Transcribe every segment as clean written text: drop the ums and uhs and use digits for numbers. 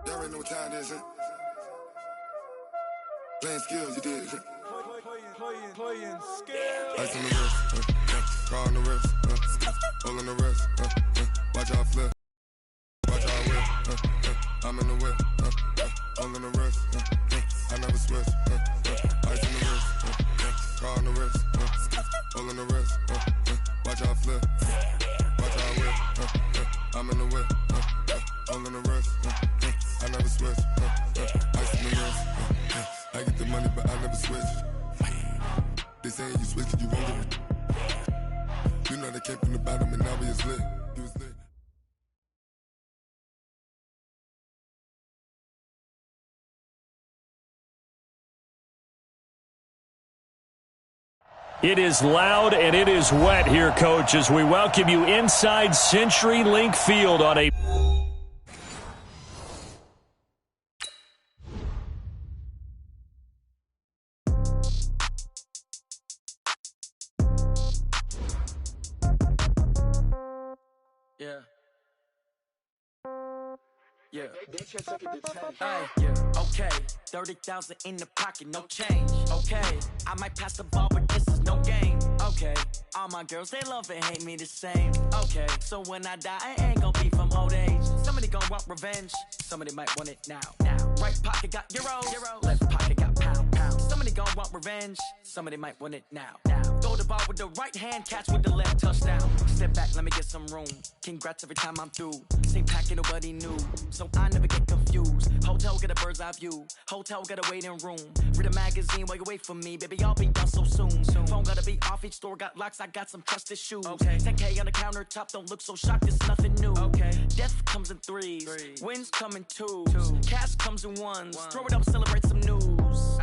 Y'all already know what time it is, huh? Playing skills, you did. Playing skills. Ice on the wrist, car on the wrist, hole in the wrist, watch y'all flip, watch y'all whip, I'm in the whip, hole in the wrist, I never switch, ice on the wrist, car on the wrist, hole in the wrist, watch y'all flip, watch y'all whip, I'm in the whip, hole in the wrist, I never switch, ice on the wrist, I get the money but I never switch. They saying you switch, you won't get it. You know they came from the bottom and now we is lit. You was lit. It is loud and it is wet here, Coach, as we welcome you inside CenturyLink Field on a... Yeah. Yeah. Okay. 30,000 in the pocket, no change. Okay. I might pass the ball, but this is no game. Okay. All my girls, they love and hate me the same. Okay. So when I die, I ain't gonna be from old age. Somebody gonna want revenge. Somebody might want it now. Right pocket got euros. Left pocket got pound. Somebody gonna want revenge. Somebody might want it now. Throw the ball with the right hand, catch with the left, touchdown. Step back, let me get some room. Congrats every time I'm through. Same packet, nobody knew. So I never get confused. Hotel get a bird's eye view. Hotel get a waiting room. Read a magazine while you wait for me. Baby, I'll be done so soon. Phone gotta be off, each store got locks. I got some trusted shoes. 10K on the countertop, don't look so shocked, it's nothing new. Death comes in threes. Wins come in twos. Cash comes in ones. Throw it up, celebrate some news.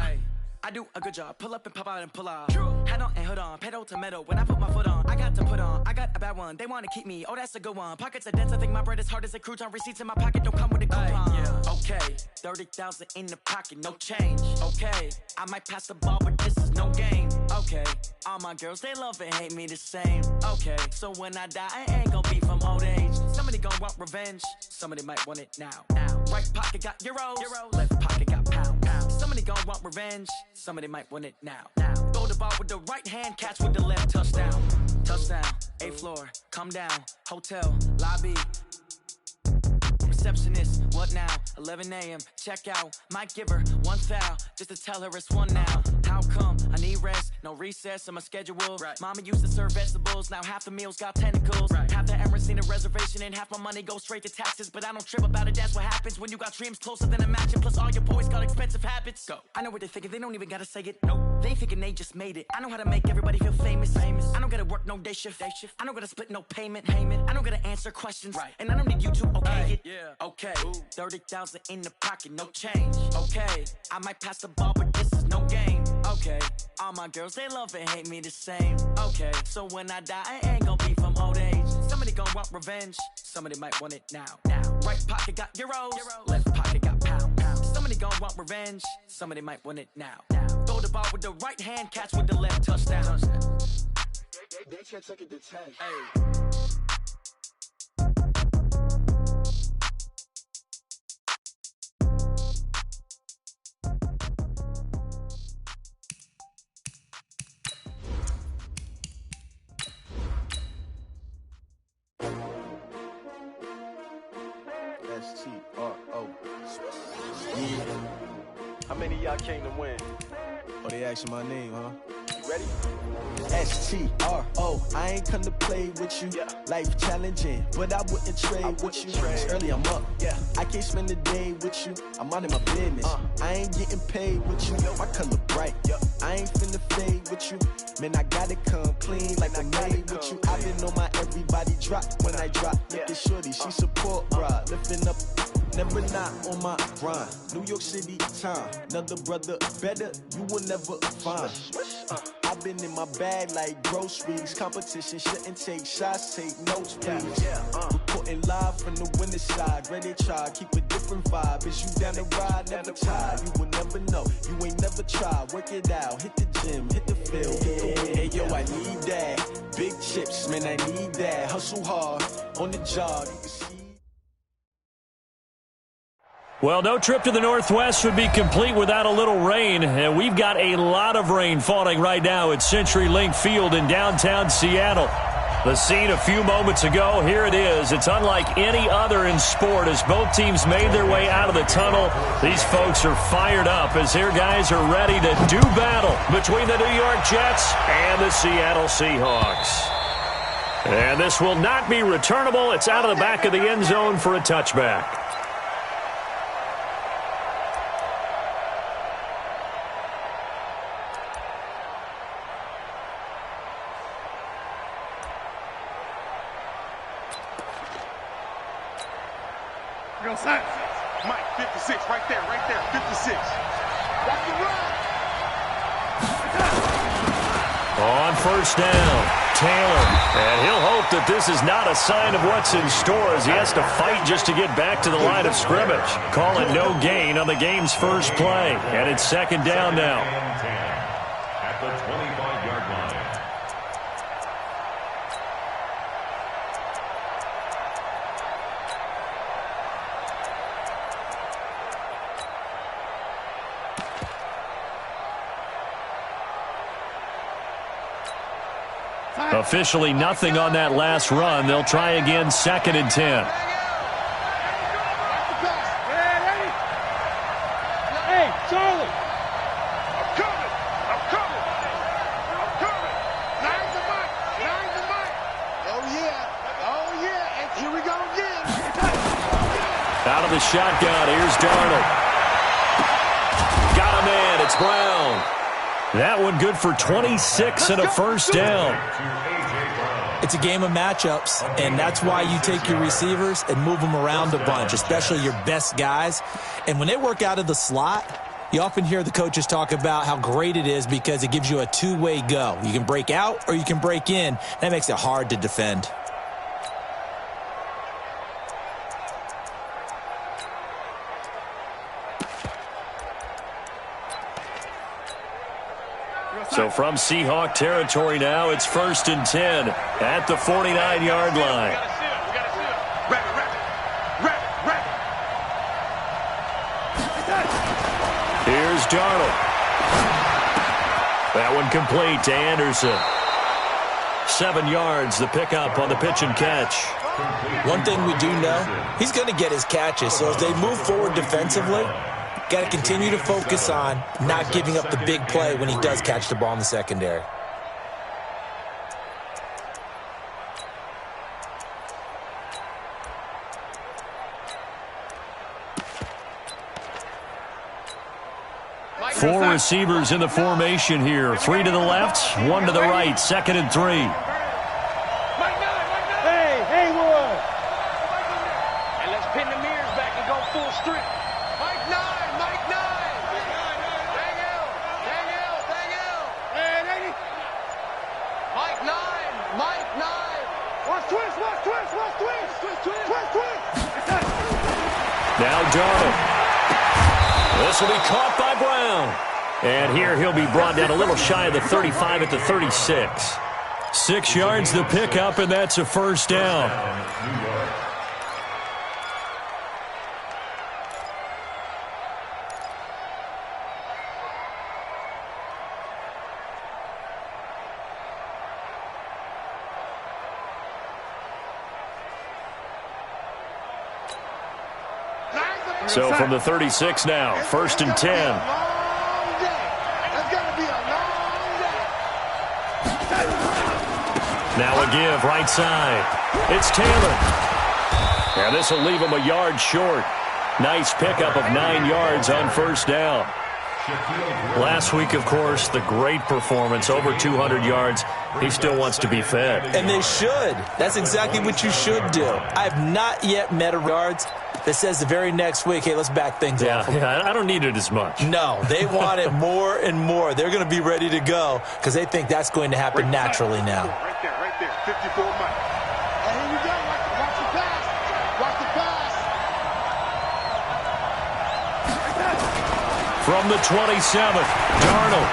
I do a good job. Pull up and pop out and pull out. Head on and hood on. Pedal to metal. When I put my foot on, I got to put on. I got a bad one. They want to keep me. Oh, that's a good one. Pockets are dense. I think my bread is hard as a crouton. Receipts in my pocket don't come with a coupon. Okay. 30,000 in the pocket. No change. Okay. I might pass the ball, but this is no game. Okay. All my girls, they love and hate me the same. Okay. So when I die, I ain't gonna be from old age. Somebody gonna want revenge. Somebody might want it now. Right pocket got euros. Left pocket got pound. Somebody gonna want revenge. Somebody might want it now. Throw the ball with the right hand, catch with the left, touchdown. Touchdown, 8th floor, come down, hotel, lobby. Receptionist, what now? 11 a.m., check out. Might give her one foul, just to tell her it's one now. How come? I need rest, no recess in my schedule. Mama used to serve vegetables, now half the meals got tentacles. Half the Emirates need a reservation and half my money goes straight to taxes. But I don't trip about it, that's what happens when you got dreams closer than a mansion. Plus all your boys got expensive habits. Go. I know what they're thinking, they don't even gotta say it. Nope. They thinking they just made it. I know how to make everybody feel famous. I don't gotta work no day shift. I don't gotta split no payment. I don't gotta answer questions. And I don't need you to okay it. Okay, 30,000 in the pocket, no change. Okay, I might pass the ball, but this is no game. Okay, all my girls, they love and hate me the same. Okay, so when I die, I ain't gonna be from old age. Somebody gonna want revenge. Somebody might want it now. Right pocket got euros. Left pocket got pound. Somebody gonna want revenge. Somebody might want it now. Throw the ball with the right hand, catch with the left, touchdown. They can't take it to 10. S-T-R-O. Yeah. How many of y'all came to win? Oh, they asking my name, huh? You ready? S-T-R-O. I ain't come to play with you. Life challenging, but I wouldn't trade with you. It's early, I'm up. I can't spend the day with you. I'm out of my business. I ain't getting paid with you. My color bright. I ain't finna fade with you. Man, I gotta come clean like I made with you. I been on my everybody drop when I drop. Look at shorty, she support bra. Lifting up, never not on my grind. New York City time, another brother better, you will never find. I've been in my bag like groceries. Competition shouldn't take shots, take notes, please. Reporting live from the winter side. Ready to try, keep a different vibe. Is you down the ride, never tired. You will never know, you ain't never tried. Work it out, hit the gym, hit the field, hit the wind. Hey yo, I need that. Big chips, man, I need that. Hustle hard on the job. You can see Well, no trip to the Northwest would be complete without a little rain, and we've got a lot of rain falling right now at CenturyLink Field in downtown Seattle. The scene a few moments ago, here it is. It's unlike any other in sport as both teams made their way out of the tunnel. These folks are fired up as their guys are ready to do battle between the New York Jets and the Seattle Seahawks. And this will not be returnable. It's out of the back of the end zone for a touchback. Mike, 56, right there, 56. Watch the run. On first down, Taylor. And he'll hope that this is not a sign of what's in store as he has to fight just to get back to the line of scrimmage. Call it no gain on the game's first play. And it's second down now. At the 25-yard line. Officially nothing on that last run. They'll try again, second and 10. Hey, Charlie. I'm coming. Nine's the mic. Oh, yeah. And here we go again. Out of the shotgun, here's Darnold. Got a man, it's Brown. That one good for 26 and a first down. It's a game of matchups, and that's why you take your receivers and move them around a bunch, especially your best guys. And when they work out of the slot, you often hear the coaches talk about how great it is because it gives you a two-way go. You can break out or you can break in. That makes it hard to defend. So from Seahawk territory now, it's first and 10 at the 49-yard line. Here's Darnold. That one complete to Anderson. 7 yards, the pickup on the pitch and catch. One thing we do know, he's going to get his catches. So as they move forward defensively, got to continue to focus on not giving up the big play when he does catch the ball in the secondary. Four receivers in the formation here. 3 to the left, 1 to the right. Second and 3. Hey, Haywood. And let's pin the mirrors back and go full strip. Mike 9. Daniel. Hey, lady. Mike 9. Watch twist. Now Darnold. This will be caught by Brown. And here he'll be brought down a little shy of the 35 at the 36. 6 yards the pickup, and that's a first down. So from the 36 now, first and 10. Now a give, right side. It's Taylor. And this will leave him a yard short. Nice pickup of 9 yards on first down. Last week, of course, the great performance, over 200 yards. He still wants to be fed. And they should. That's exactly what you should do. I have not yet met a yards that says the very next week, hey, let's back things off. Yeah, I don't need it as much. No, they want it more and more. They're going to be ready to go because they think that's going to happen naturally now. Right there. 54 Mike. And here you go. Watch the pass. From the 27th, Darnold.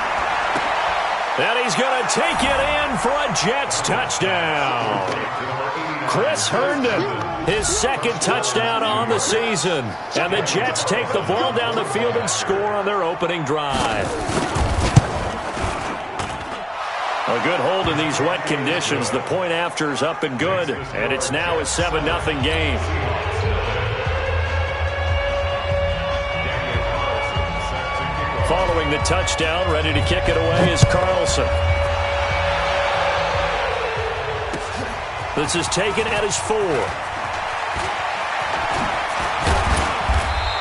And he's going to take it in for a Jets touchdown. Chris Herndon, his second touchdown on the season. And the Jets take the ball down the field and score on their opening drive. A good hold in these wet conditions. The point after is up and good. And it's now a 7-0 game. Following the touchdown, ready to kick it away is Carlson. This is taken at his 4.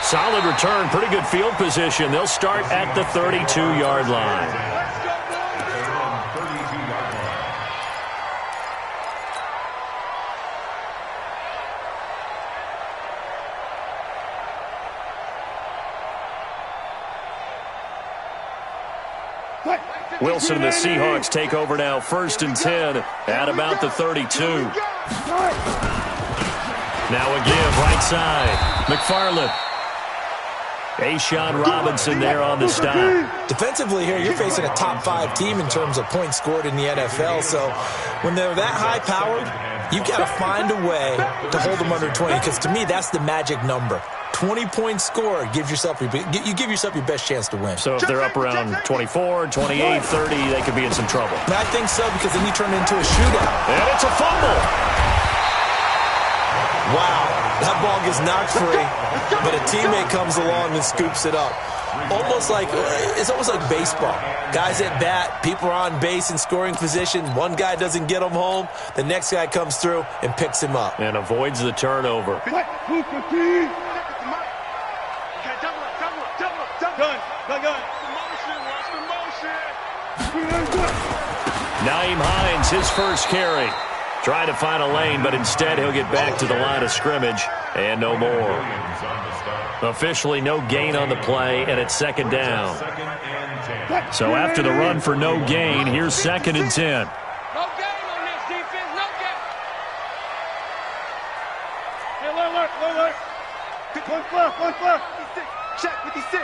Solid return, pretty good field position. They'll start at the 32-yard line. Wilson and the Seahawks take over now, 1st and 10 at about the 32. Now a give, right side. McFarland. A'Shawn Robinson there on the stop. Defensively here, you're facing a top-5 team in terms of points scored in the NFL. So when they're that high-powered, you've got to find a way to hold them under 20, because to me, that's the magic number. 20 points scored, you give yourself your best chance to win. So if they're up around 24, 28, 30, they could be in some trouble. I think so, because then you turn it into a shootout. And it's a fumble. Wow, that ball gets knocked free, but a teammate comes along and scoops it up. It's almost like baseball. Guys at bat, people are on base in scoring position. One guy doesn't get him home. The next guy comes through and picks him up. And avoids the turnover. Nyheim Hines, his first carry. Trying to find a lane, but instead he'll get back to the line of scrimmage and no more. Officially no gain on the play, and it's 2nd down. So after the run for no gain, here's 2nd and 10. No gain on this defense, no gain. Hey, alert. One left. 56. Check, 56.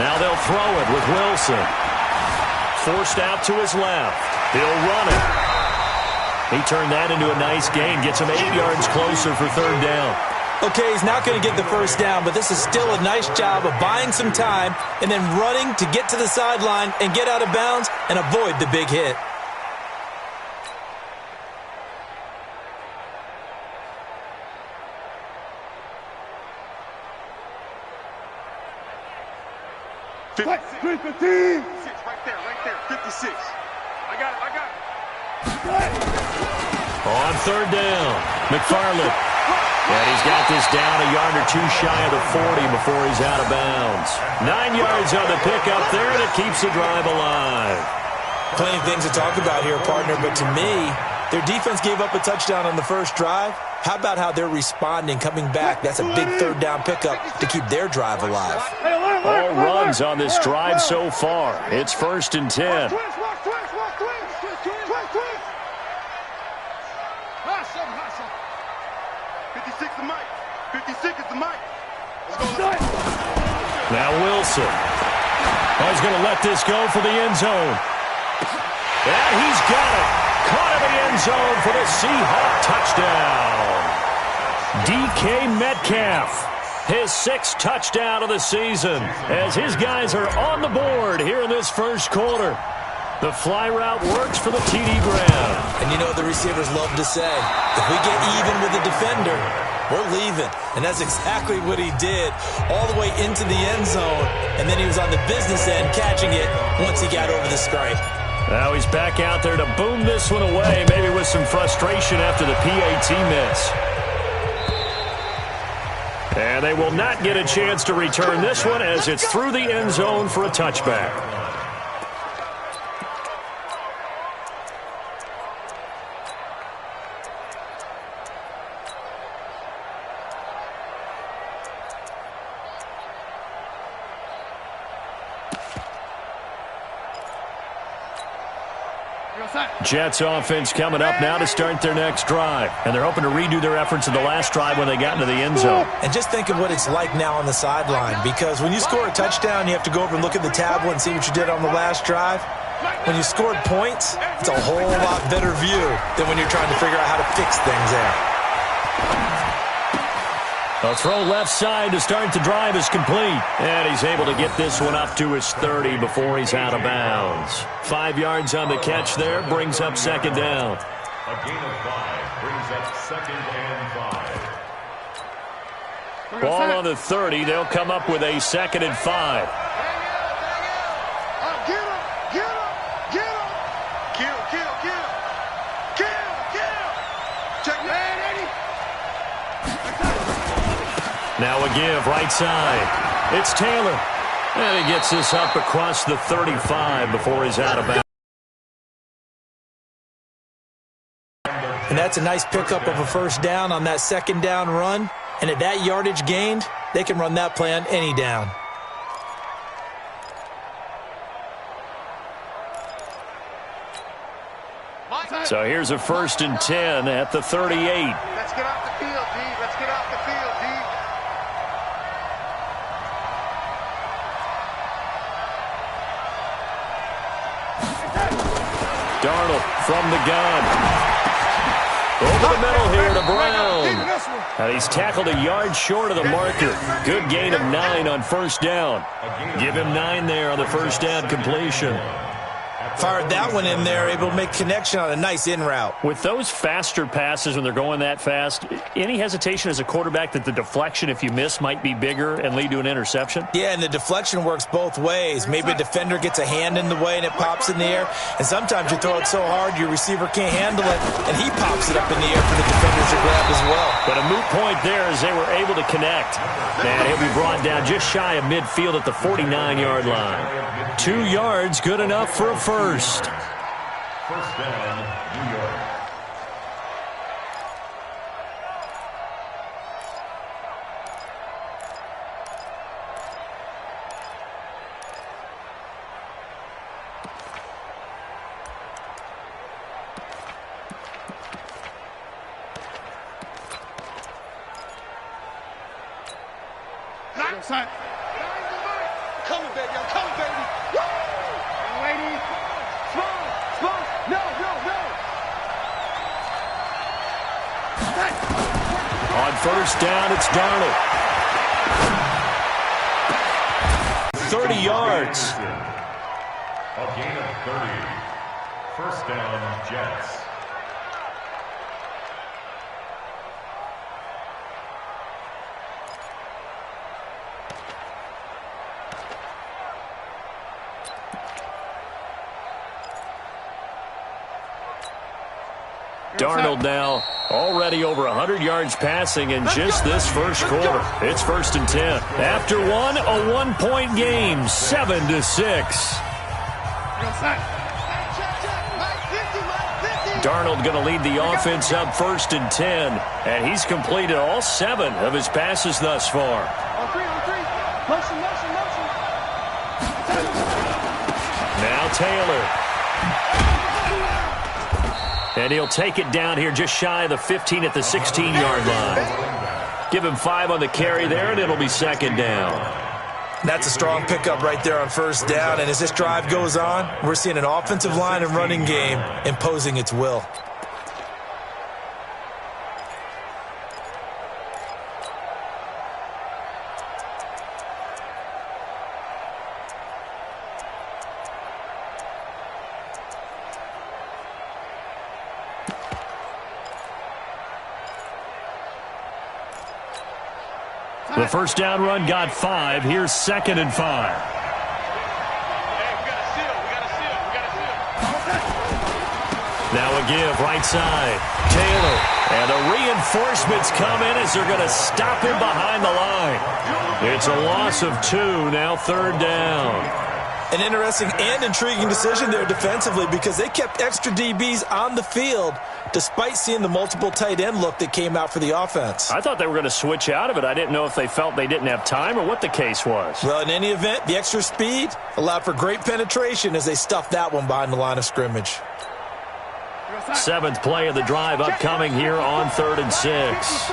Now they'll throw it with Wilson. Forced out to his left. He'll run it. He turned that into a nice gain. Gets him 8 yards closer for 3rd down. Okay, he's not going to get the first down, but this is still a nice job of buying some time and then running to get to the sideline and get out of bounds and avoid the big hit. Right there, 56. I got it. On 3rd down, McFarland. And he's got this down a yard or 2 shy of the 40 before he's out of bounds. 9 yards on the pickup there, and it keeps the drive alive. Plenty of things to talk about here, partner, but to me, their defense gave up a touchdown on the first drive. How about how they're responding, coming back? That's a big 3rd down pickup to keep their drive alive. All runs on this drive so far. It's 1st and 10. Now Wilson. He's going to let this go for the end zone. And he's got it. Caught in the end zone for the Seahawk touchdown. DK Metcalf, his 6th touchdown of the season, as his guys are on the board here in this first quarter. The fly route works for the TD ground. And you know what the receivers love to say? If we get even with the defender, we're leaving. And that's exactly what he did, all the way into the end zone. And then he was on the business end catching it once he got over the stripe. Now he's back out there to boom this one away, maybe with some frustration after the PAT miss. And they will not get a chance to return this one as it's through the end zone for a touchback. Jets offense coming up now to start their next drive. And they're hoping to redo their efforts in the last drive when they got into the end zone. And just think of what it's like now on the sideline, because when you score a touchdown, you have to go over and look at the tablet and see what you did on the last drive. When you scored points, it's a whole lot better view than when you're trying to figure out how to fix things there. A throw left side to start the drive is complete. And he's able to get this one up to his 30 before he's out of bounds. 5 yards on the catch there, brings up second down. A gain of 5 brings up second and 5. Ball on the 30. They'll come up with a second and 5. Now a give, right side. It's Taylor. And he gets this up across the 35 before he's out of bounds. And that's a nice pickup of a first down on that second down run. And at that yardage gained, they can run that play on any down. So here's a 1st and 10 at the 38. Let's get off the field, D. Let's get off the field, D. Darnold from the gun. Over the middle here to Brown. And he's tackled a yard short of the marker. Good gain of 9 on first down. Give him 9 there on the first down completion. Fired that one in there, able to make connection on a nice in route. With those faster passes when they're going that fast, any hesitation as a quarterback that the deflection, if you miss, might be bigger and lead to an interception? Yeah, and the deflection works both ways. Maybe a defender gets a hand in the way and it pops in the air. And sometimes you throw it so hard your receiver can't handle it, and he pops it up in the air for the defenders to grab as well. But a moot point there as they were able to connect. And he'll be brought down just shy of midfield at the 49-yard line. 2 yards, good enough for a first. First down, New York. Son. Coming, baby. I'm coming, baby. Woo! Ladies. Small. No. On first down, it's Darnold. 30 yards. A gain of 30. First down, Jets. Darnold now already over 100 yards passing in just this first quarter. It's 1st and 10. After one, a 1-point game, 7-6. Darnold going to lead the offense up 1st and 10, and he's completed all 7 of his passes thus far. Motion. Now Taylor. And he'll take it down here just shy of the 15 at the 16-yard line. Give him 5 on the carry there, and it'll be second down. That's a strong pickup right there on first down. And as this drive goes on, we're seeing an offensive line and running game imposing its will. The first down run got 5. Here's 2nd and 5. Now a give, right side. Taylor. And the reinforcements come in as they're going to stop him behind the line. It's a loss of 2, now 3rd down. An interesting and intriguing decision there defensively because they kept extra DBs on the field despite seeing the multiple tight end look that came out for the offense. I thought they were going to switch out of it. I didn't know if they felt they didn't have time or what the case was. Well, in any event, the extra speed allowed for great penetration as they stuffed that one behind the line of scrimmage. 7th play of the drive upcoming here on 3rd and 6.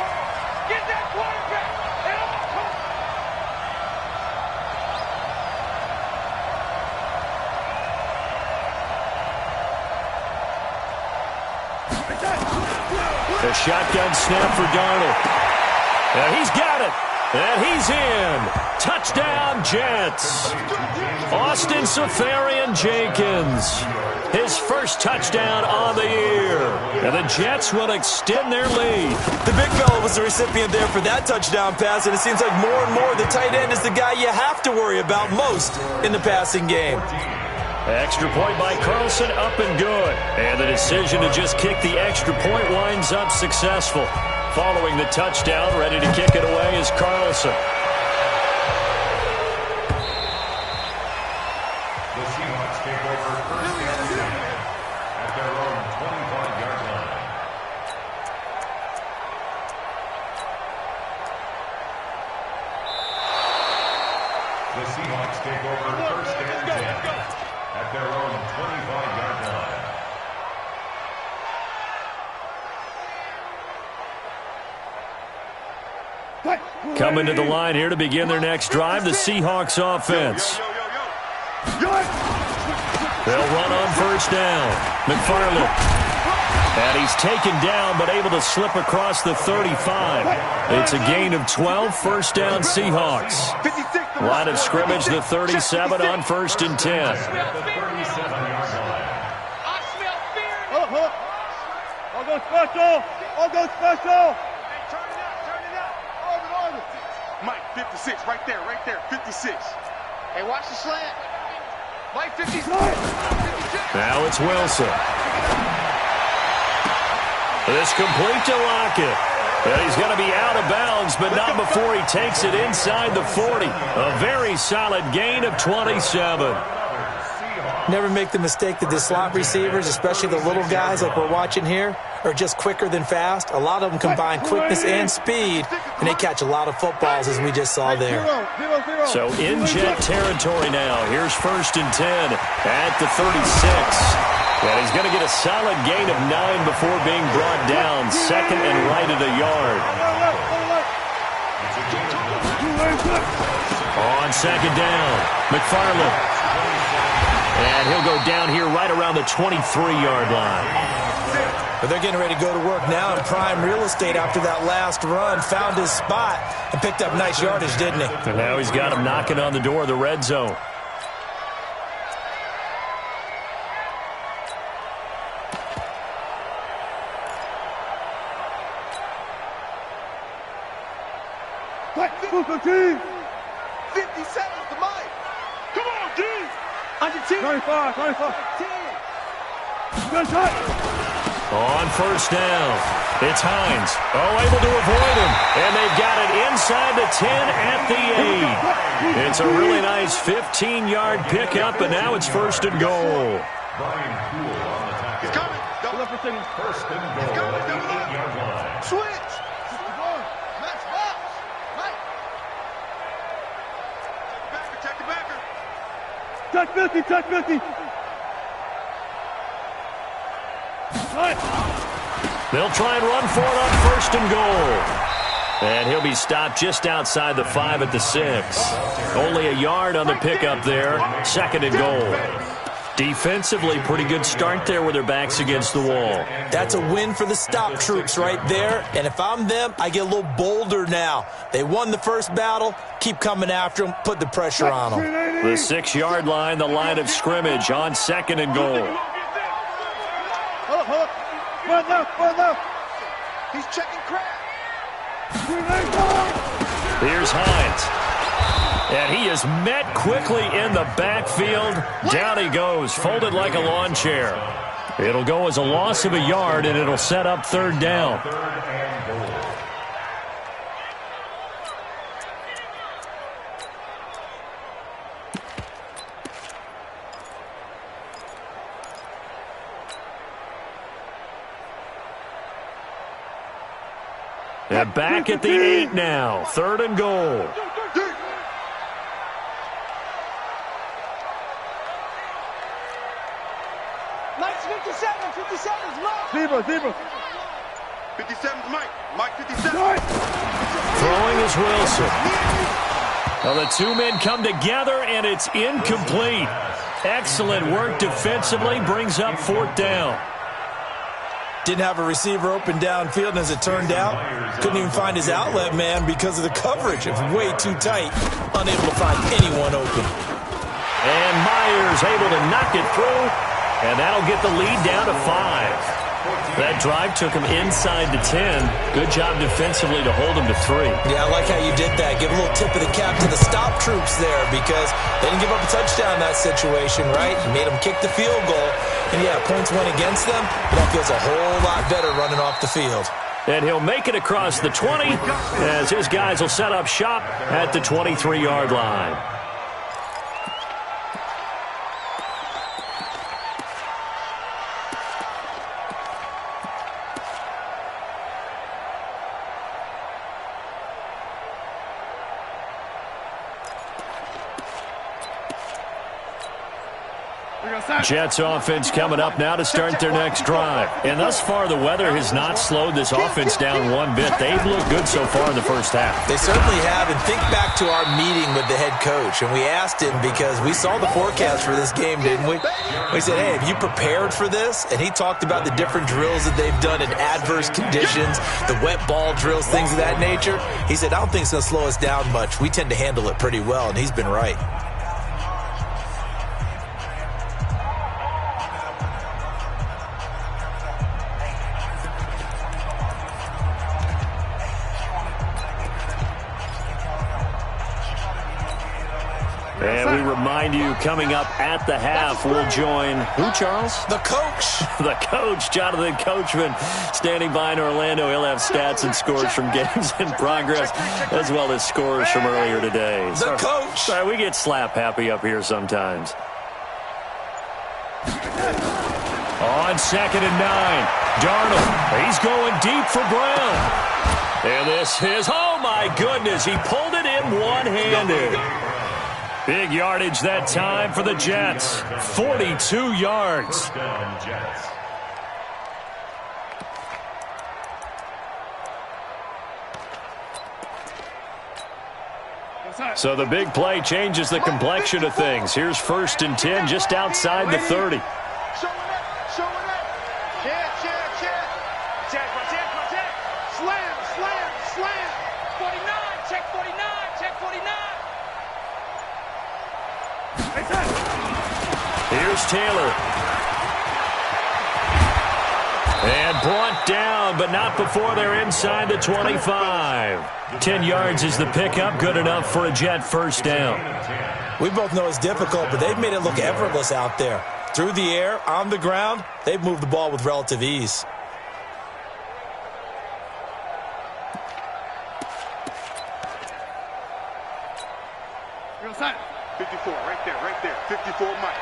A shotgun snap for Darnold. And he's got it. And he's in. Touchdown, Jets. Austin Seferian-Jenkins. His first touchdown on the year. And the Jets will extend their lead. The big fella was the recipient there for that touchdown pass, and it seems like more and more the tight end is the guy you have to worry about most in the passing game. Extra point by Carlson, up and good. And the decision to just kick the extra point winds up successful. Following the touchdown, ready to kick it away is Carlson. The Seahawks take over first and 10 at their own 25-yard line. The Seahawks take over first and 10 at their own 25-yard line. Coming to the line here to begin their next drive, the Seahawks offense. They'll run on first down. McFarland. And he's taken down but able to slip across the 35. It's a gain of 12, first down Seahawks. Line of scrimmage, the 37 on first and 10. All go special. All go special. Mike, 56, right there, 56. Hey, watch the slant. Mike, 56. Now it's Wilson. This complete to Lockett. And he's going to be out of bounds, but not before he takes it inside the 40. A very solid gain of 27. Never make the mistake that the slot receivers, especially the little guys like we're watching here, are just quicker than fast. A lot of them combine quickness and speed, and they catch a lot of footballs, as we just saw there. So in Jet territory now. Here's first and 10 at the 36. And he's going to get a solid gain of 9 before being brought down. Second and right at a yard. On second down, McFarland. And he'll go down here right around the 23-yard line. But they're getting ready to go to work now in prime real estate after that last run. Found his spot and picked up nice yardage, didn't he? And now he's got him knocking on the door of the red zone. Go, team. 57's the mic. Come on, D. On your team. 25. Good shot. On first down, it's Hines. Able to avoid him. And they've got it inside the 10 at the 8. It's a really nice 15-yard pickup, and now it's first and goal. Brian Poole on the tackle. He's coming. First and goal at the 8-yard line. Switch. Max box. Mike. Check the backer. Touch 50. They'll try and run for it on first and goal. And he'll be stopped just outside the 5 at the 6. Only a yard on the pickup there. Second and goal. Defensively, pretty good start there with their backs against the wall. That's a win for the stop troops right there. And if I'm them, I get a little bolder now. They won the first battle. Keep coming after them. Put the pressure on them. The 6-yard line, the line of scrimmage on second and goal. Hold up. One left. He's checking crap. Here's Hines. And he is met quickly in the backfield. Down he goes, folded like a lawn chair. It'll go as a loss of a yard, and it'll set up third down. They're back at the 8 now. Third and goal. Mike's 57. 57's Mike. Zebra. 57's Mike. Mike 57. Throwing is Wilson. Well, the two men come together, and it's incomplete. Excellent work defensively. Brings up fourth down. Didn't have a receiver open downfield, and as it turned out, couldn't even find his outlet man because of the coverage. It was way too tight, unable to find anyone open. And Myers able to knock it through, and that'll get the lead down to 5. That drive took him inside the 10. Good job defensively to hold him to 3. Yeah, I like how you did that. Give a little tip of the cap to the stop troops there because they didn't give up a touchdown in that situation, right? You made them kick the field goal. And, yeah, points went against them, but that feels a whole lot better running off the field. And he'll make it across the 20 as his guys will set up shop at the 23-yard line. Jets offense coming up now to start their next drive. And thus far, the weather has not slowed this offense down one bit. They've looked good so far in the first half. They certainly have. And think back to our meeting with the head coach. And we asked him because we saw the forecast for this game, didn't we? We said, hey, have you prepared for this? And he talked about the different drills that they've done in adverse conditions, the wet ball drills, things of that nature. He said, I don't think it's going to slow us down much. We tend to handle it pretty well, and he's been right. And we remind you, coming up at the half, we'll join who, Charles? The coach. The coach, Jonathan Coachman, standing by in Orlando. He'll have stats and scores from games in progress, as well as scores from earlier today. The coach. Sorry, we get slap happy up here sometimes. On 2nd and 9, Darnold. He's going deep for Brown. And this is, oh my goodness, he pulled it in one-handed. Big yardage that time for the Jets. 42 yards. So the big play changes the complexion of things. Here's 1st and 10 just outside the 30. Here's Taylor. And brought down, but not before they're inside the 25. 10 yards is the pickup, good enough for a Jet first down. We both know it's difficult, but they've made it look effortless out there. Through the air, on the ground, they've moved the ball with relative ease. Real side. 54, right there. 54, Mike.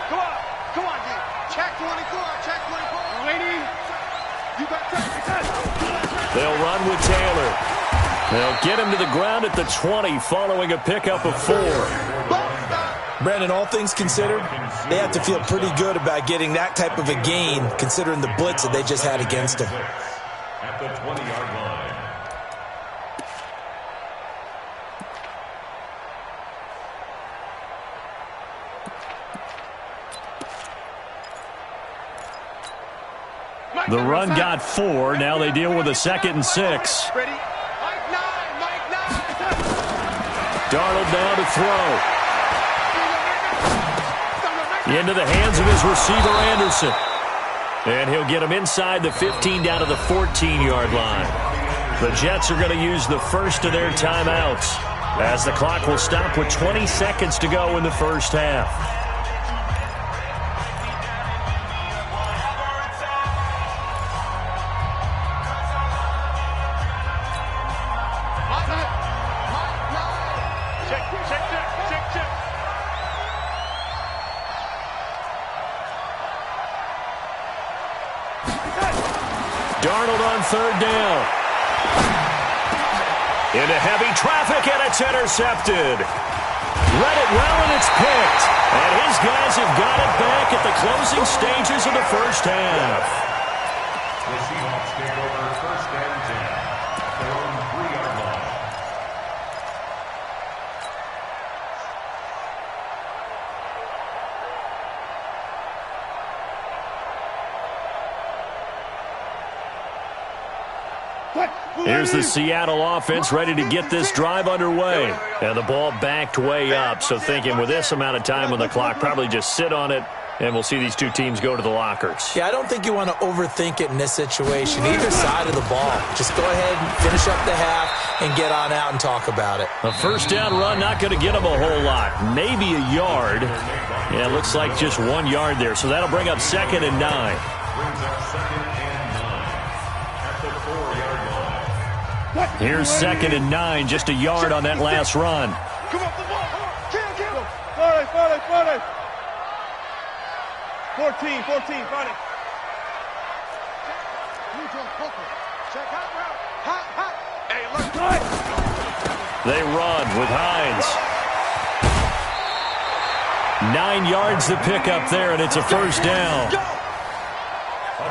Come on, D. Check 24, check 24. Lady, you got touch. They'll run with Taylor. They'll get him to the ground at the 20 following a pickup of 4. Brandon, all things considered, they have to feel pretty good about getting that type of a gain considering the blitz that they just had against them. At the 20-yard line. The run got 4. Now they deal with a 2nd and 6. Ready? Mike 9. Darnold now to throw. Into the hands of his receiver, Anderson. And he'll get him inside the 15 down to the 14-yard line. The Jets are going to use the first of their timeouts as the clock will stop with 20 seconds to go in the first half. Darnold on 3rd down. Into heavy traffic, and it's intercepted. Read it well, and it's picked. And his guys have got it back at the closing stages of the first half. The Seahawks take over 1st and 10 at their own 3-yard line. Here's the Seattle offense ready to get this drive underway. And the ball backed way up, so thinking with this amount of time on the clock, probably just sit on it, and we'll see these two teams go to the lockers. Yeah, I don't think you want to overthink it in this situation. Either side of the ball. Just go ahead and finish up the half and get on out and talk about it. A first down run, not going to get them a whole lot. Maybe a yard. Yeah, it looks like just 1 yard there, so that'll bring up 2nd and 9. Brings up 2nd and 9 at the 4-yard line. Here's 2nd and 9, just a yard on that last run. Come up the ball. Kill. 40. 14, Friday. Check out route. Hot. Hey, look. They run with Hines. 9 yards to pick up there, and it's a first down. A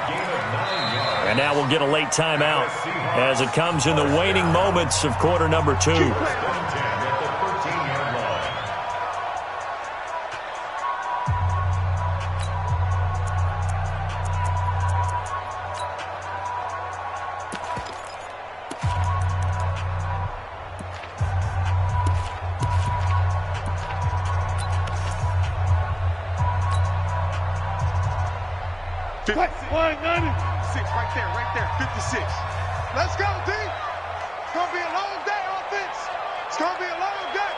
gain of 9 yards. And now we'll get a late timeout as it comes in the waning moments of quarter number 2. 10 at the 13-yard line. Right there. 56. Let's go, D. It's going to be a long day, offense. It's going to be a long day.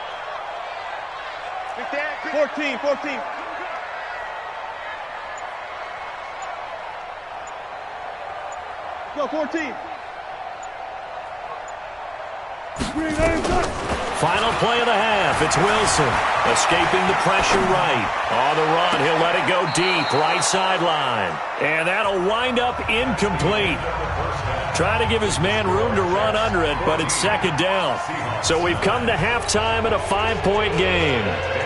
14. Go, 14. Final play of the half. It's Wilson escaping the pressure right. On the run, he'll let it go deep, right sideline. And that'll wind up incomplete. Try to give his man room to run under it, but it's 2nd down. So we've come to halftime in a 5-point game.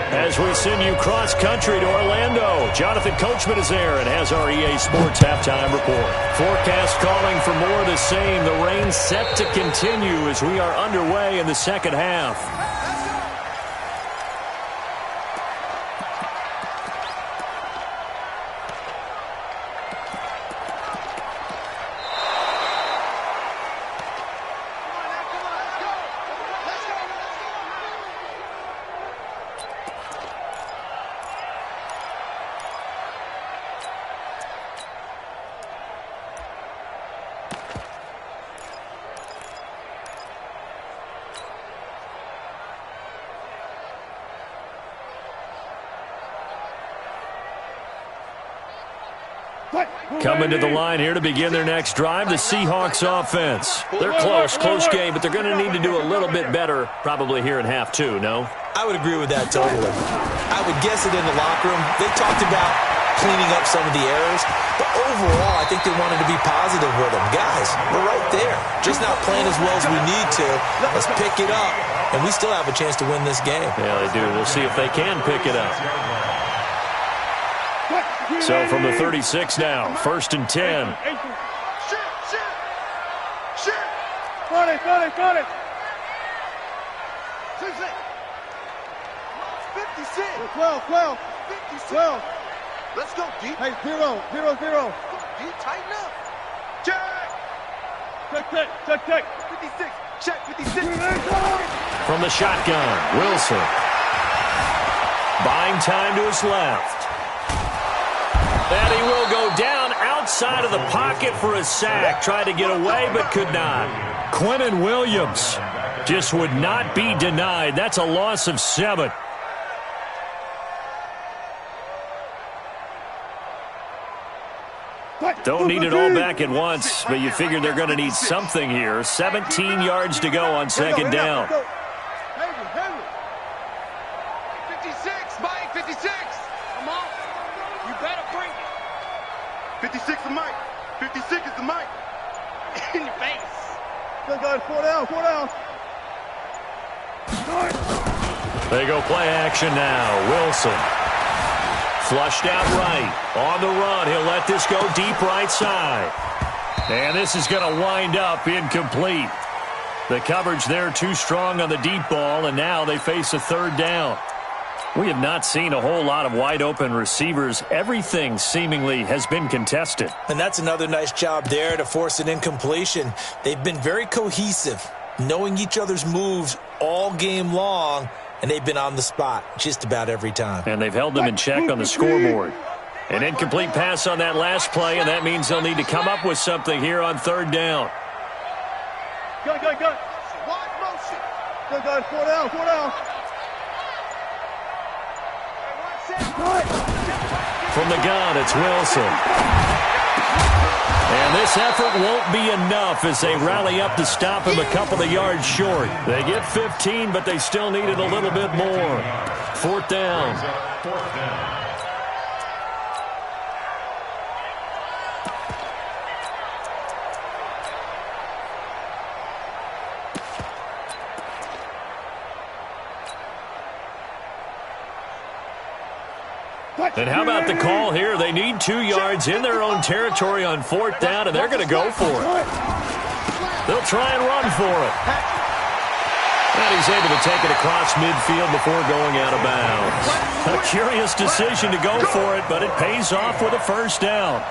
As we send you cross-country to Orlando, Jonathan Coachman is there and has our EA Sports halftime report. Forecast calling for more of the same. The rain set to continue as we are underway in the second half. Coming to the line here to begin their next drive, the Seahawks offense. They're close game, but they're going to need to do a little bit better probably here in half 2, no? I would agree with that totally. I would guess it in the locker room. They talked about cleaning up some of the errors, but overall, I think they wanted to be positive with them. Guys, we're right there. Just not playing as well as we need to. Let's pick it up, and we still have a chance to win this game. Yeah, they do. We'll see if they can pick it up. So from the 36 now, 1st and 10. Got it. 56. Well. Let's go, D. Hey, 0. D, tighten up. Check. 56. Check, 56. From the shotgun, Wilson. Buying time to his left. And he will go down outside of the pocket for a sack. Tried to get away, but could not. Quinnen Williams just would not be denied. That's a loss of 7. Don't need it all back at once, but you figure they're going to need something here. 17 yards to go on 2nd down. 56, Mike, 56. Come on. You better bring it. 56 is Mike. 56 is the Mike. In your face. Good guys, 4 down. They go play action now. Wilson. Flushed out right. On the run, he'll let this go deep right side. And this is going to wind up incomplete. The coverage there too strong on the deep ball, and now they face a 3rd down. We have not seen a whole lot of wide-open receivers. Everything seemingly has been contested. And that's another nice job there to force an incompletion. They've been very cohesive, knowing each other's moves all game long, and they've been on the spot just about every time. And they've held them in check on the scoreboard. An incomplete pass on that last play, and that means they'll need to come up with something here on third down. Good. Wide motion. Good. 4 down, 4 down. From the gun, it's Wilson. And this effort won't be enough as they rally up to stop him a couple of yards short. They get 15, but they still needed a little bit more. Fourth down. And how about the call here? They need 2 yards in their own territory on fourth down, and they're going to go for it. They'll try and run for it. And he's able to take it across midfield before going out of bounds. A curious decision to go for it, but it pays off with a first down.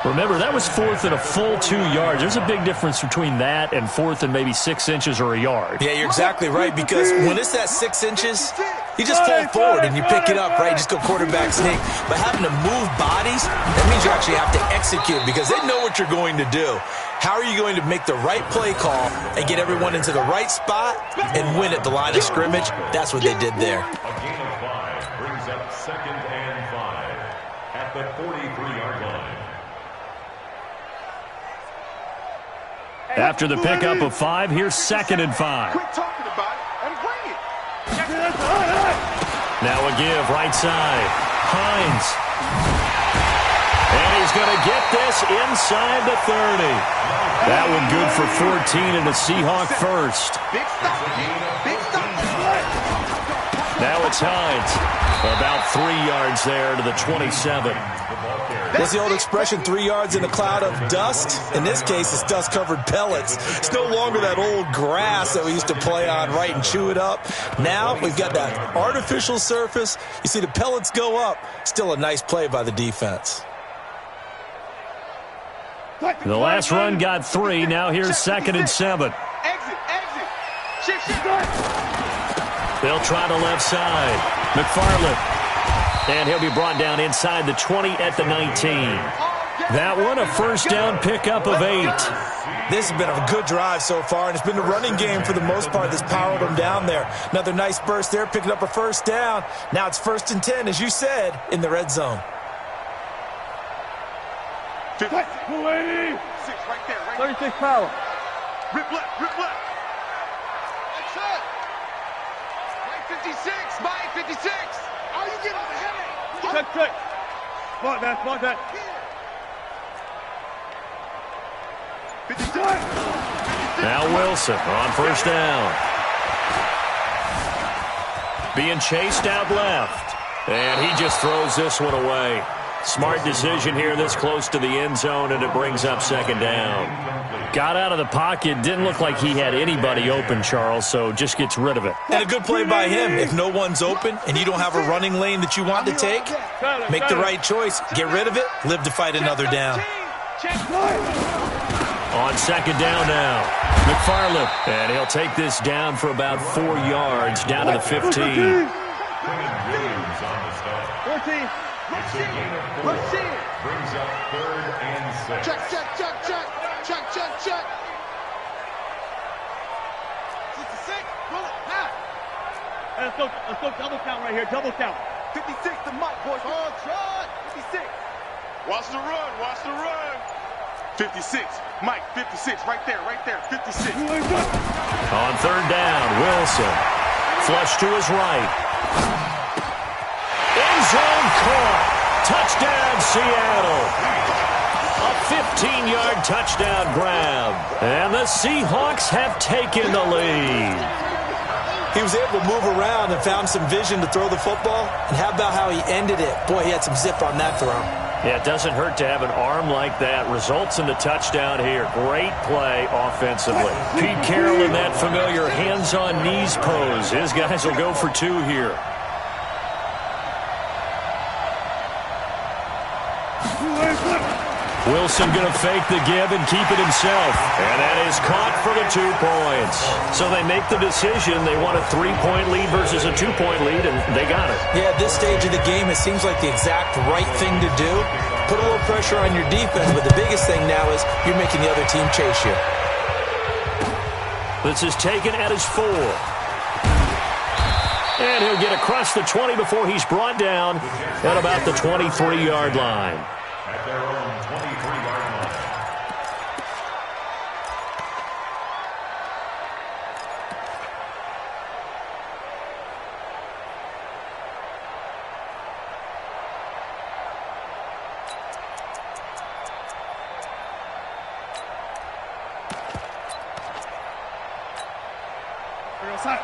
Remember, that was fourth and a full 2 yards. There's a big difference between that and fourth and maybe 6 inches or a yard. Yeah, you're exactly right, because when it's that 6 inches, you just fall forward and you pick it up, right? You just go quarterback sneak. But having to move bodies, that means you actually have to execute because they know what you're going to do. How are you going to make the right play call and get everyone into the right spot and win at the line of scrimmage? That's what they did there. A gain of 5 brings up 2nd and 5 at the 43-yard line. After the pickup of 5, here's 2nd and 5. Quit talking about it and bring it. Now a give, right side. Hines. And he's going to get this inside the 30. That one good for 14 and a Seahawk first. Big stop. Big stop. Now it's Hines. About 3 yards there to the 27. What's the old expression, 3 yards in a cloud of dust? In this case, it's dust-covered pellets. It's no longer that old grass that we used to play on, right, and chew it up. Now we've got that artificial surface. You see the pellets go up. Still a nice play by the defense. The last run got 3. Now here's 2nd and 7. Exit. Shift. They'll try the left side. McFarland. And he'll be brought down inside the 20 at the 19. That one, a first down pickup of 8. This has been a good drive so far, and it's been the running game for the most part that's powered them down there. Another nice burst there, picking up a first down. Now it's 1st and 10, as you said, in the red zone. 6 right there. 36 power. Rip left. That's it. Right 56. By 56. Oh, you get on the head. Check. Smart that. 52. Now Wilson on first down. Being chased out left. And he just throws this one away. Smart decision here this close to the end zone, and it brings up 2nd down. Got out of the pocket. Didn't look like he had anybody open, Charles, so just gets rid of it. And a good play by him. If no one's open and you don't have a running lane that you want to take, make the right choice. Get rid of it. Live to fight another down. On 2nd down now, McFarland. And he'll take this down for about 4 yards, down to the 15. 14. Let's see it. Brings up 3rd and 6. Check. 66. Roll it. Now. Let's go double count right here. Double count. 56 to Mike, boys. Oh, try. 56. Watch the run. 56. Mike, 56. Right there. 56. On 3rd down, Wilson. Flush to his right. End zone caught. Touchdown, Seattle. A 15-yard touchdown grab. And the Seahawks have taken the lead. He was able to move around and found some vision to throw the football. And how about how he ended it? Boy, he had some zip on that throw. Yeah, it doesn't hurt to have an arm like that. Results in the touchdown here. Great play offensively. Pete Carroll in that familiar hands-on knees pose. His guys will go for 2 here. Wilson going to fake the give and keep it himself. And that is caught for the 2 points. So they make the decision. They want a 3-point lead versus a 2-point lead, and they got it. Yeah, at this stage of the game, it seems like the exact right thing to do. Put a little pressure on your defense, but the biggest thing now is you're making the other team chase you. This is taken at his 4. And he'll get across the 20 before he's brought down at about the 23-yard line. At their own 23-yard line.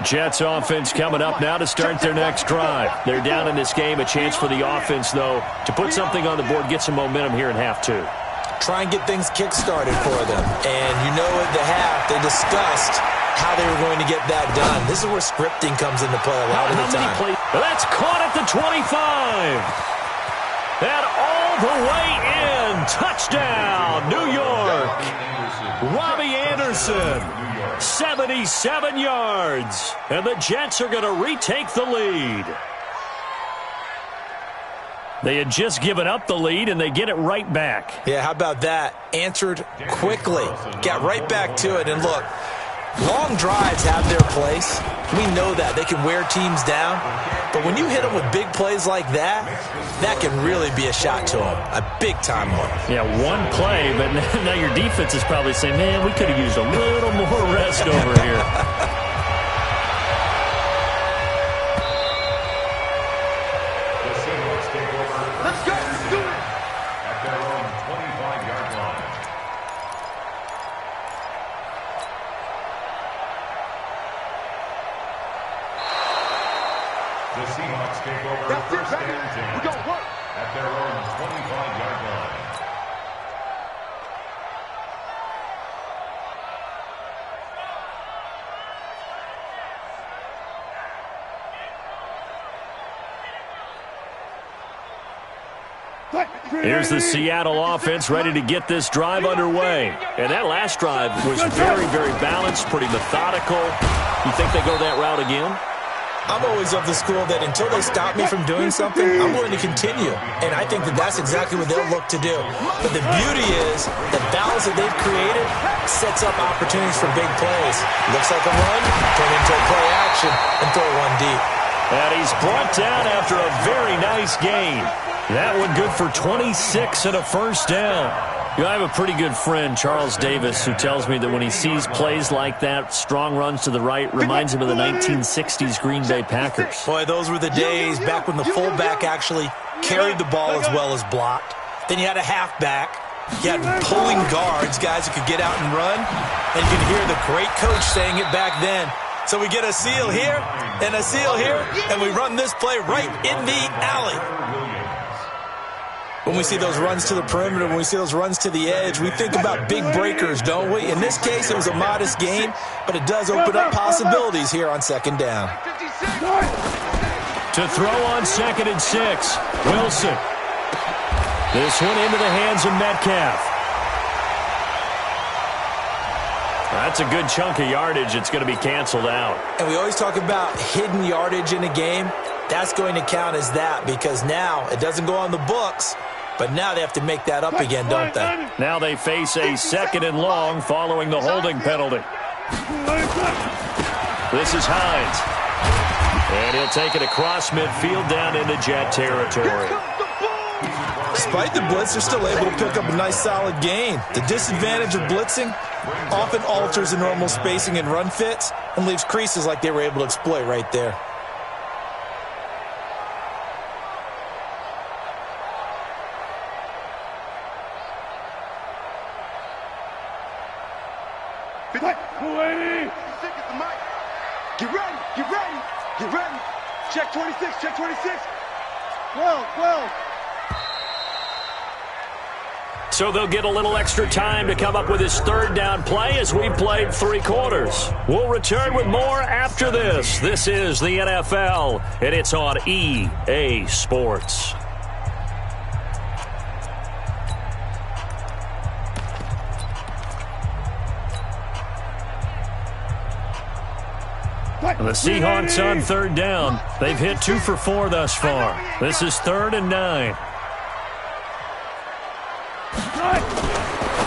Jets offense coming up now to start their next drive. They're down in this game. A chance for the offense, though, to put something on the board, get some momentum here in half 2. Try and get things kick-started for them. And you know at the half, they discussed how they were going to get that done. This is where scripting comes into play a lot of the time. That's caught at the 25. And all the way in. Touchdown, New York. Robbie Anderson. 77 yards. And the Jets are going to retake the lead. They had just given up the lead, and they get it right back. Yeah, how about that? Answered quickly. Got right back to it. And look, long drives have their place. We know that. They can wear teams down. But when you hit them with big plays like that, that can really be a shot to them. A big-time one. Yeah, one play, but now your defense is probably saying, man, we could have used a little more rest over here. The Seahawks take over. Let's go. Let's do it. At their own 25-yard line. The Seahawks take over first and 10. We got work. At their own 25-yard line. Here's the Seattle offense ready to get this drive underway. And that last drive was very, very balanced, pretty methodical. You think they go that route again? I'm always of the school that until they stop me from doing something, I'm going to continue. And I think that that's exactly what they'll look to do. But the beauty is the balance that they've created sets up opportunities for big plays. Looks like a run, turn into a play action, and throw one deep. And he's brought down after a very nice gain. That one good for 26 and a first down. You know, I have a pretty good friend, Charles Davis, who tells me that when he sees plays like that, strong runs to the right, reminds him of the 1960s Green Bay Packers. Boy, those were the days back when the fullback actually carried the ball as well as blocked. Then you had a halfback. You had pulling guards, guys who could get out and run. And you could hear the great coach saying it back then. So we get a seal here and a seal here, and we run this play right in the alley. When we see those runs to the perimeter, when we see those runs to the edge, we think about big breakers, don't we? In this case, it was a modest gain, but it does open up possibilities here on second down. To throw on 2nd and 6, Wilson. This one into the hands of Metcalf. That's a good chunk of yardage. It's going to be canceled out. And we always talk about hidden yardage in a game. That's going to count as that because now it doesn't go on the books, but now they have to make that up again, don't they? Now they face a 2nd and long following the holding penalty. This is Hines. And he'll take it across midfield down into Jet territory. Despite the blitz, they're still able to pick up a nice solid gain. The disadvantage of blitzing often alters the normal spacing and run fits and leaves creases like they were able to exploit right there. Get ready, get ready, get ready. Check 26, check 26. Well. So they'll get a little extra time to come up with his 3rd down play as we played 3 quarters. We'll return with more after this. This is the NFL, and it's on EA Sports. The Seahawks on third down. They've hit 2 for 4 thus far. This is 3rd and 9.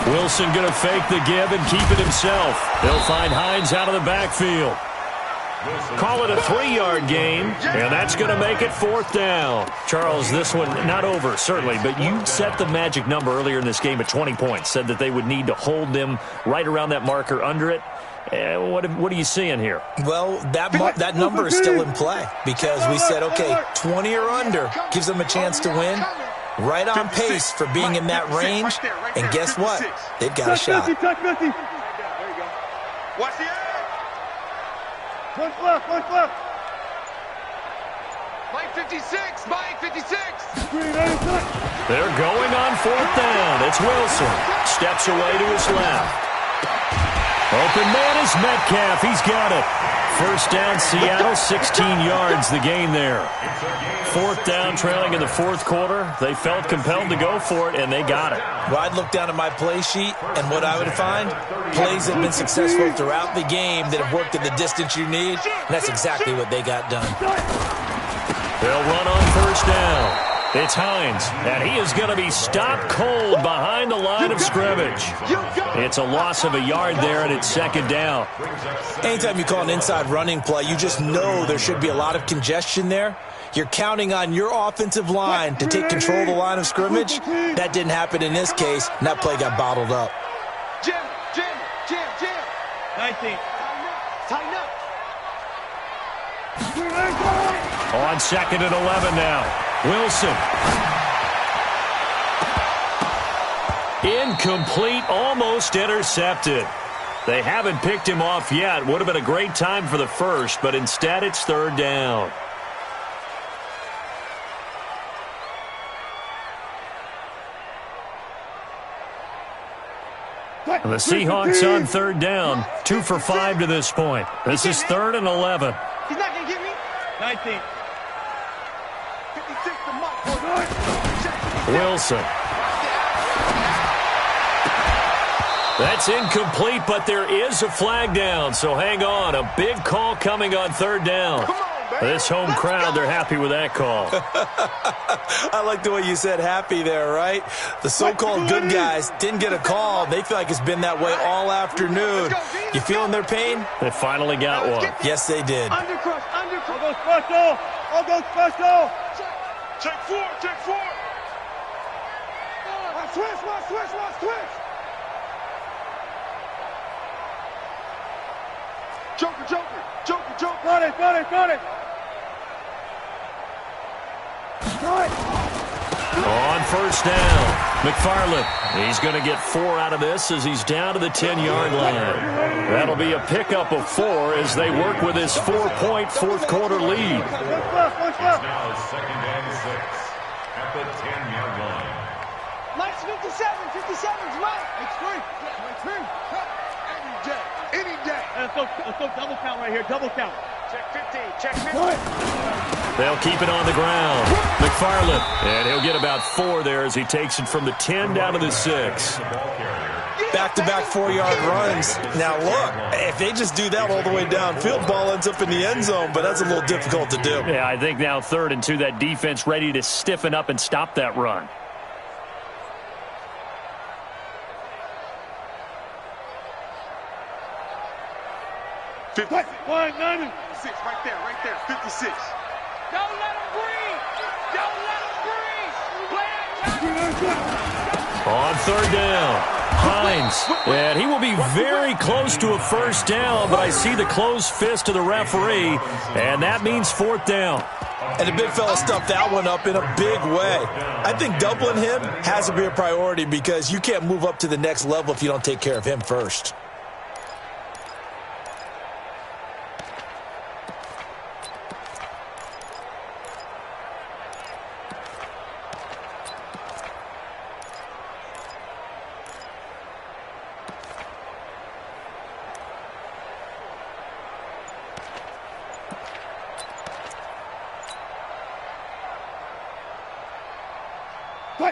Wilson going to fake the give and keep it himself. He'll find Hines out of the backfield. Call it a 3-yard gain, and that's going to make it 4th down. Charles, this one not over, certainly, but you set the magic number earlier in this game at 20 points, said that they would need to hold them right around that marker under it. What are you seeing here? Well, that number is still in play because we said, okay, 20 or under gives them a chance to win. Right on pace for being in that range, and guess what? They've got a shot. Watch the end. One left. Mike 56, Mike 56. They're going on 4th down. It's Wilson. Steps away to his left. Open man is Metcalf. He's got it. 1st down, Seattle, 16 yards the gain there. 4th down, trailing in the 4th quarter. They felt compelled to go for it, and they got it. Well, I'd look down at my play sheet, and what I would find, plays that have been successful throughout the game that have worked at the distance you need, and that's exactly what they got done. They'll run on 1st down. It's Hines, and he is going to be stopped cold behind the line of scrimmage. It's a loss of a yard there, and it's 2nd down. Anytime you call an inside running play, you just know there should be a lot of congestion there. You're counting on your offensive line to take control of the line of scrimmage. That didn't happen in this case, and that play got bottled up. Jim. 19. Tighten up. On 2nd and 11 now. Wilson. Incomplete, almost intercepted. They haven't picked him off yet. Would have been a great time for the first, but instead it's 3rd down. And the Seahawks on 3rd down, 2 for 5 to this point. This is 3rd and 11. He's not going to get me. 19. 56 to Mike. Wilson. That's incomplete, but there is a flag down, so hang on. A big call coming on 3rd down. This home crowd, they're happy with that call. I like the way you said happy there, right? The so-called good guys didn't get a call. They feel like it's been that way all afternoon. You feeling their pain? They finally got one. Yes, they did. Undercrush. I'll go special. Check 4. Switch. Joker. Got it. On 1st down, McFarland. He's going to get 4 out of this as he's down to the 10-yard line. That'll be a pickup of 4 as they work with his 4-point 4th quarter lead. It's now 2nd and 6 at the 10-yard line. Mike's 57's Mike. Any day. Let's go double count right here, double count. Check 15. They'll keep it on the ground. McFarland, and he'll get about 4 there as he takes it from the 10 down to the 6. Back-to-back 4-yard runs. Now, look, if they just do that all the way downfield, ball ends up in the end zone, but that's a little difficult to do. Yeah, I think now 3rd and 2, that defense ready to stiffen up and stop that run. Right there. 56. Don't let him breathe. On 3rd down, Hines, and he will be very close to a 1st down, but I see the closed fist of the referee, and that means 4th down. And the big fella stuffed that one up in a big way. I think doubling him has to be a priority because you can't move up to the next level if you don't take care of him first.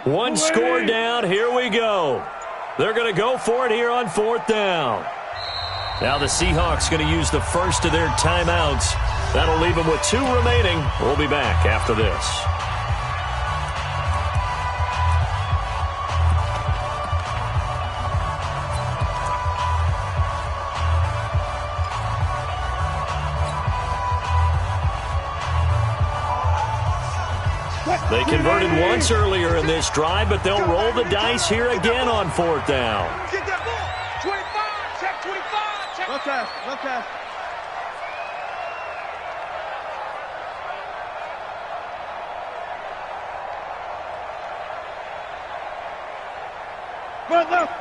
One score down, here we go. They're going to go for it here on 4th down. Now the Seahawks going to use the first of their timeouts. That'll leave them with 2 remaining. We'll be back after this. They converted once earlier in this drive, but they'll roll the dice here again on 4th down. Get that ball. 25. Check 25. Check. Look at. Run left.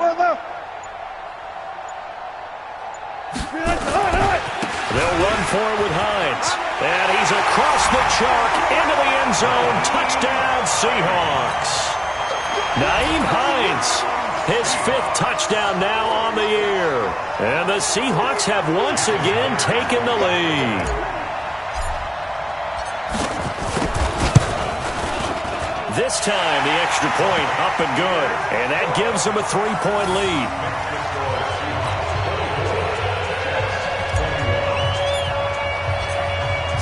They'll run for it with Hines. And he's across the chalk into the end zone. Touchdown, Seahawks. Nyheim Hines, his 5th touchdown now on the year. And the Seahawks have once again taken the lead. This time, the extra point up and good. And that gives them a 3-point lead.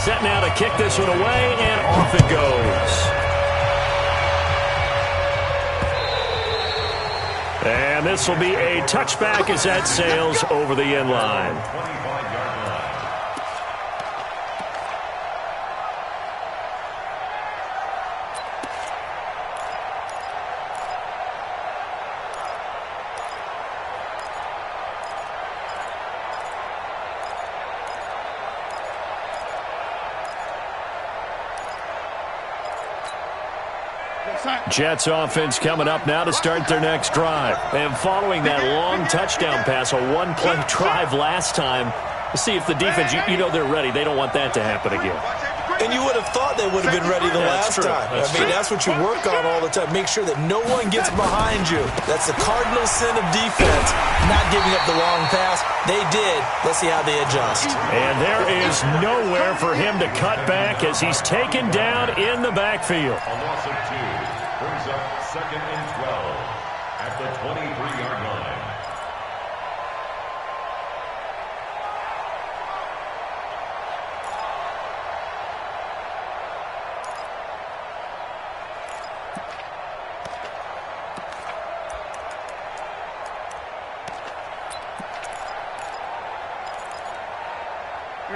Set now to kick this one away, and off it goes. And this will be a touchback as that sails over the end line. Jets offense coming up now to start their next drive. And following that long touchdown pass, a 1-play drive last time, to see if the defense, you know they're ready. They don't want that to happen again. And you would have thought they would have been ready the last time. That's what you work on all the time. Make sure that no one gets behind you. That's the cardinal sin of defense, not giving up the long pass. They did. Let's see how they adjust. And there is nowhere for him to cut back as he's taken down in the backfield. A loss of 2 brings up 2nd and 12 at the 23-yard line.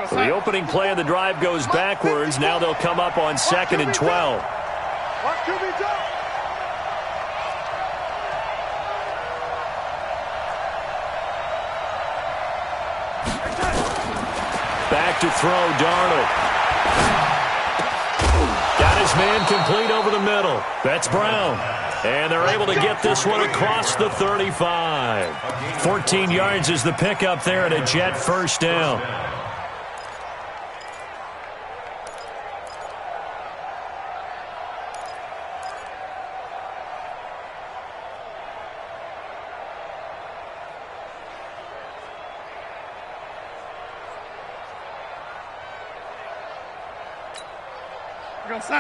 So the opening play of the drive goes backwards. Now they'll come up on 2nd and 12. What can we do? Back to throw, Darnold. Got his man complete over the middle. That's Brown. And they're able to get this one across the 35. 14 yards is the pickup there, and a Jet 1st down.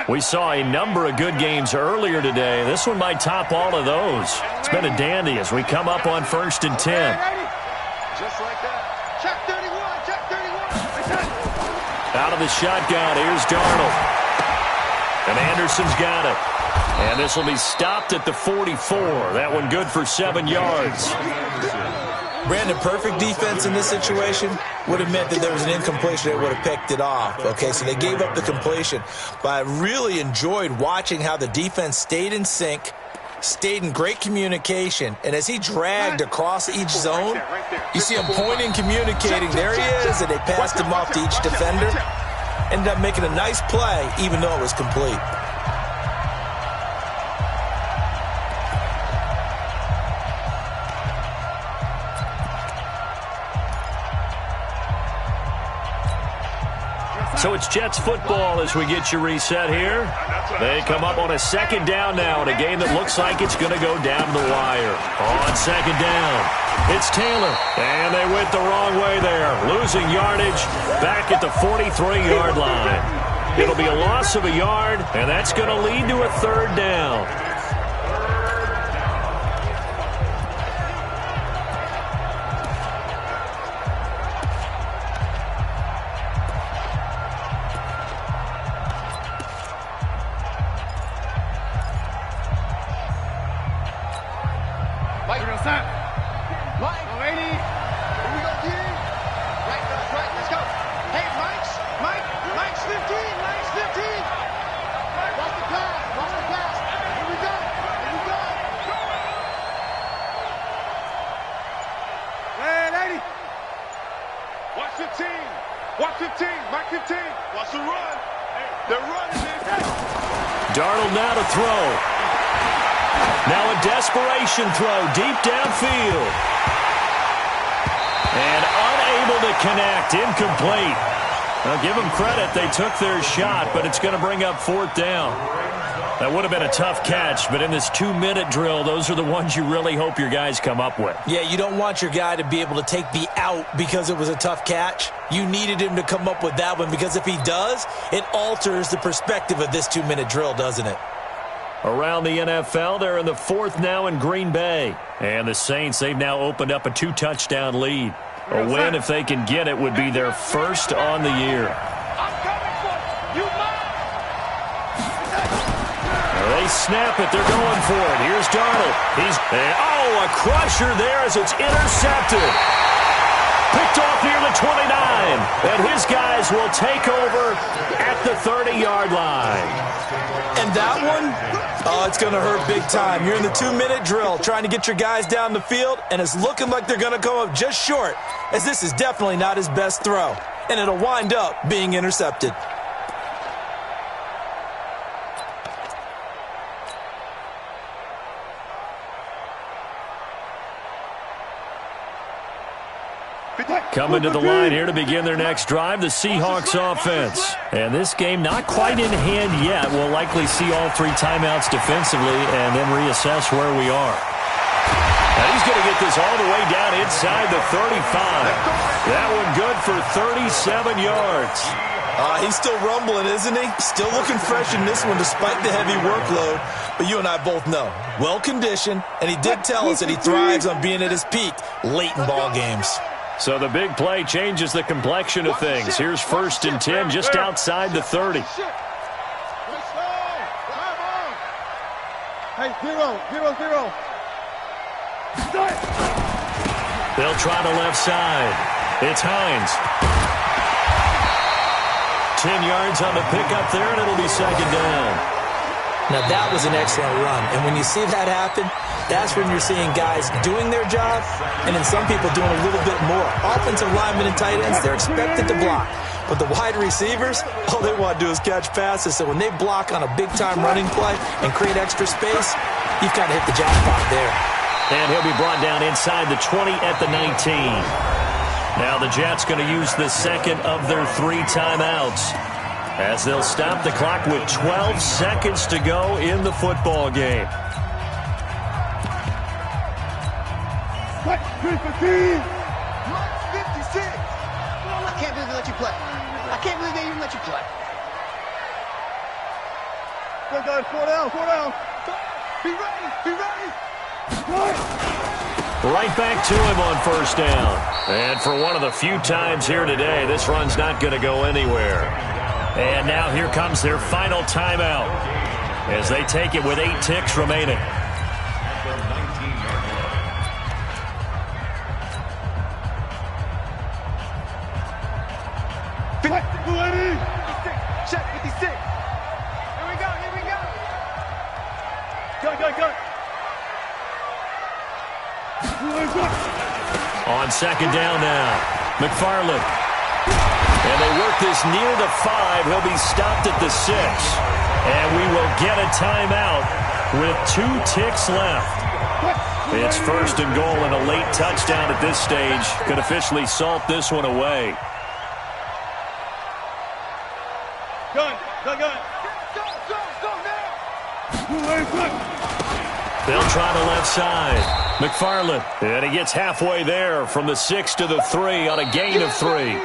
We saw a number of good games earlier today. This one might top all of those. It's been a dandy as we come up on 1st and 10. Just like that. Check 31. Check 31. Out of the shotgun, here's Darnold. And Anderson's got it. And this will be stopped at the 44. That one good for 7 yards. Brandon, perfect defense in this situation would have meant that there was an incompletion that would have picked it off. Okay, so they gave up the completion. But I really enjoyed watching how the defense stayed in sync, stayed in great communication, and as he dragged across each zone, you see him pointing, communicating. There he is, and they passed him off to each defender. Ended up making a nice play, even though it was complete. So it's Jets football as we get you reset here. They come up on a 2nd down now in a game that looks like it's going to go down the wire. On 2nd down, it's Taylor. And they went the wrong way there, losing yardage back at the 43-yard line. It'll be a loss of a yard, and that's going to lead to a 3rd down. Mike. Mike. 80. Here we go, D. Right, let's go. Hey, Mike's 15. Mike's 15. Watch the pass. Here we go. Hey, 80. Watch 15. Watch 15. Mike 15. Watch the run. They're running it. Darnold now to throw. Now a desperation throw deep downfield. And unable to connect. Incomplete. Now give them credit. They took their shot, but it's going to bring up 4th down. That would have been a tough catch, but in this 2-minute drill, those are the ones you really hope your guys come up with. Yeah, you don't want your guy to be able to take the out because it was a tough catch. You needed him to come up with that one because if he does, it alters the perspective of this 2-minute drill, doesn't it? Around the NFL, they're in the 4th now in Green Bay. And the Saints, they've now opened up a 2-touchdown lead. A win, if they can get it, would be their first on the year. They snap it. They're going for it. Here's Darnold. A crusher there as it's intercepted. Picked off near the 29. And his guys will take over at the 30-yard line. And that one, it's going to hurt big time. You're in the 2-minute drill trying to get your guys down the field, and it's looking like they're going to come up just short, as this is definitely not his best throw. And it'll wind up being intercepted. Coming to the line here to begin their next drive, the Seahawks offense. And this game not quite in hand yet. We'll likely see all 3 timeouts defensively and then reassess where we are. And he's going to get this all the way down inside the 35. That one good for 37 yards. He's still rumbling, isn't he? Still looking fresh in this one despite the heavy workload. But you and I both know, well-conditioned, and he did tell us that he thrives on being at his peak late in ball games. So the big play changes the complexion of things. Here's 1st and 10 just outside the 30. Hey, 0. They'll try the left side. It's Hines. 10 yards on the pickup there, and it'll be 2nd down. Now, that was an excellent run. And when you see that happen, that's when you're seeing guys doing their job and then some people doing a little bit more. Offensive linemen and tight ends, they're expected to block. But the wide receivers, all they want to do is catch passes. So when they block on a big-time running play and create extra space, you've kind of hit the jackpot there. And he'll be brought down inside the 20 at the 19. Now the Jets going to use the 2nd of their 3 timeouts, as they'll stop the clock with 12 seconds to go in the football game. What? 315. 56. I can't believe they let you play. I can't believe they even let you play. Go, guys. 4 down. Be ready. Right back to him on 1st down. And for one of the few times here today, this run's not going to go anywhere. And now here comes their final timeout as they take it with 8 ticks remaining. Check 56. Here we go. Go. On 2nd down now, McFarland. And they work this near the 5. He'll be stopped at the 6. And we will get a timeout with 2 ticks left. It's 1st and goal and a late touchdown at this stage could officially salt this one away. Gun. They'll try the left side. McFarland. And he gets halfway there from the 6 to the 3 on a gain of 3.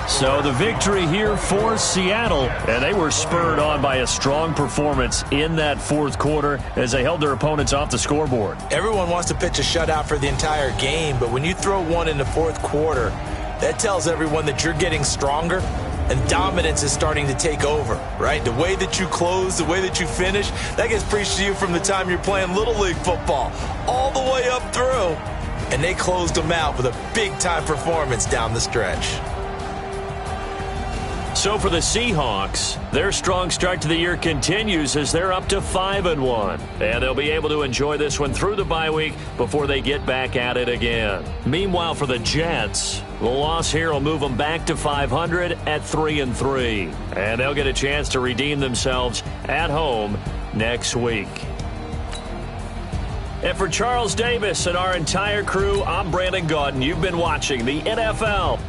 So the victory here for Seattle. And they were spurred on by a strong performance in that 4th quarter as they held their opponents off the scoreboard. Everyone wants to pitch a shutout for the entire game, but when you throw one in the 4th quarter, that tells everyone that you're getting stronger and dominance is starting to take over, right? The way that you close, the way that you finish, that gets preached to you from the time you're playing Little League football all the way up through. And they closed them out with a big-time performance down the stretch. So for the Seahawks, their strong start to the year continues as they're up to 5-1. And they'll be able to enjoy this one through the bye week before they get back at it again. Meanwhile, for the Jets, the loss here will move them back to 500 at 3-3. And they'll get a chance to redeem themselves at home next week. And for Charles Davis and our entire crew, I'm Brandon Gaudin. You've been watching the NFL.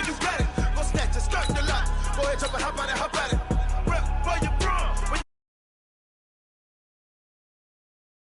You got it. Go snatch it, skirt the lot. Go ahead, jump it, hop on it, hop at it.